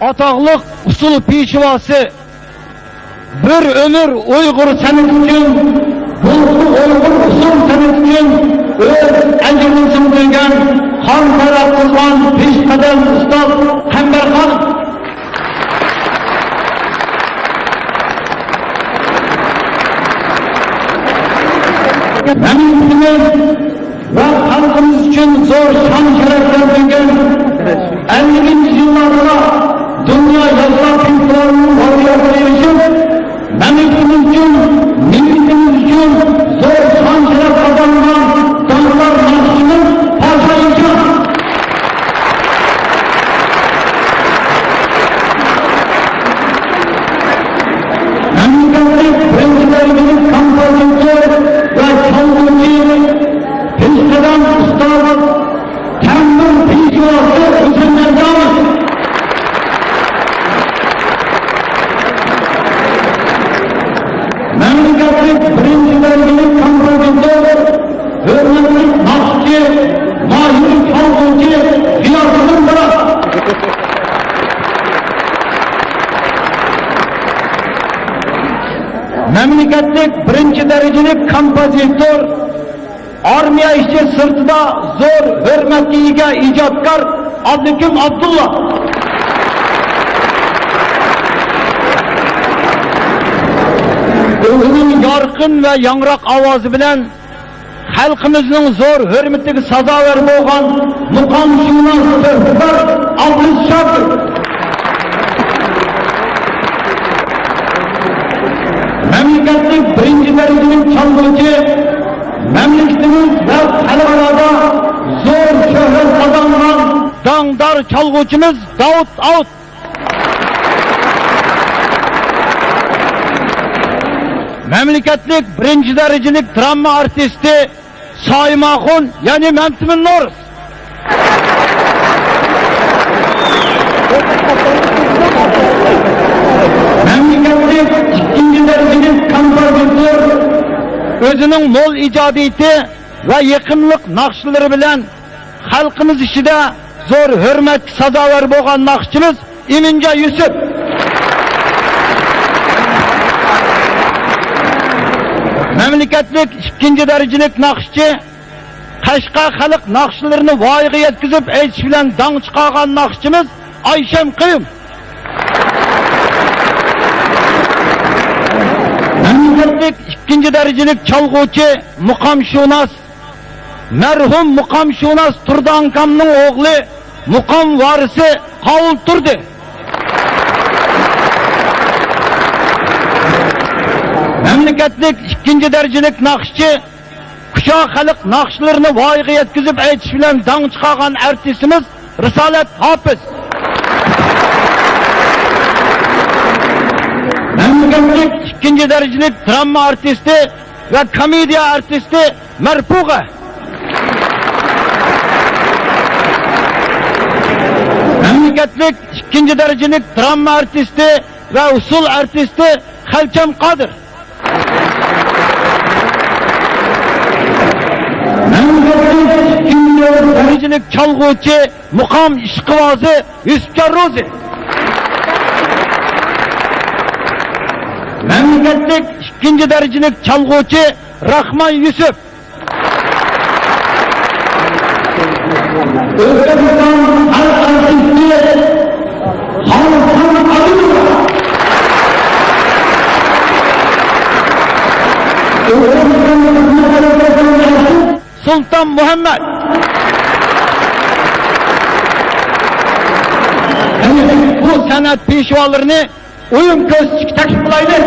ataqlıq usul pişivası, bir ömür Uygur senin için, bu Uygur usul senin için, öz ecrinsin duygan, han taraf kılgan, pişkadem ustaz Hember Hanım. Memleketimiz ve halkımız için zor şan şerefler duygan, 50. yıllarda dünya yazılar kültürlerinin varlığına erişip, memleketimiz için, milletimiz için zor şan şeref kazanılan dağlar marşını parçalayacak. Memleketlik prensiplerimiz kampanyası ve çalgıcı, Pişkeden ustalık, Temmür Pişkivası Hüseyin'den memleketlik prensiplerimiz kampanyası, hürmetli nakşçı, mahir çalgıcı, ziyafetini bırak. Memleketlik birinci derecelik kompozitör, armiya işçi sırtida zor hürmetli ega ijodkor Abdukim Abdullah. O'zining yorqin ve yangroq ovozi bilan xalqimizning zo'r hurmatiga sazovor bo'lgan muqomshunos firqabar Abdulshakir. Memleketlik birinci derecelik çalgıcı, memleketimiz ve xalqarada zor şöhret kazanılan dangdar çalgıcımız Davut Avut. Memleketlik birinci derecelik drama artisti Saymakun yani Memtimin Noruz. Memleketlik ikinci derecelik kompozitör, özünün mol icadiyeti ve yakınlık nakşıları bilen halkımız işide zor hürmet sazavor bo'lgan nakşçımız İmince Yusuf. Memleketlik ikinci derecelik nakşçı, Qashqa xalq nakşçılarını voyaga yetkizib aytish bilan dang chiqargan nakşçımız Ayshem Qiyum. Memleketlik ikinci derecelik çalgıcı muqamshunos, merhum muqamshunos Turdankamning o'g'li muqam varisi Qovul Turdi. Memleketlik ikinci derecelik nakşçı, Kuşa xalq nakşçılarını voyaga yetkizib aytish bilan dang chiqargan artistimiz Risolat Hofiz. Memleketlik ikinci derecelik drama artisti ve komediya artisti Merpuga. Memleketlik ikinci derecelik drama artisti ve usul artisti Xalcham Qodir. Memleketlik ikinci derecelik çalgıcı, muqam ishqibozi Yusuf Jarro'zi. Memleketlik ikinci derecelik çalgıcı Rahman Yusuf. Özbekistan halk artisti Hasan Aliyev. Sultan Muhammed. Bu sanat peshvolarını oyun ko'rsatishga taklif qilaylik.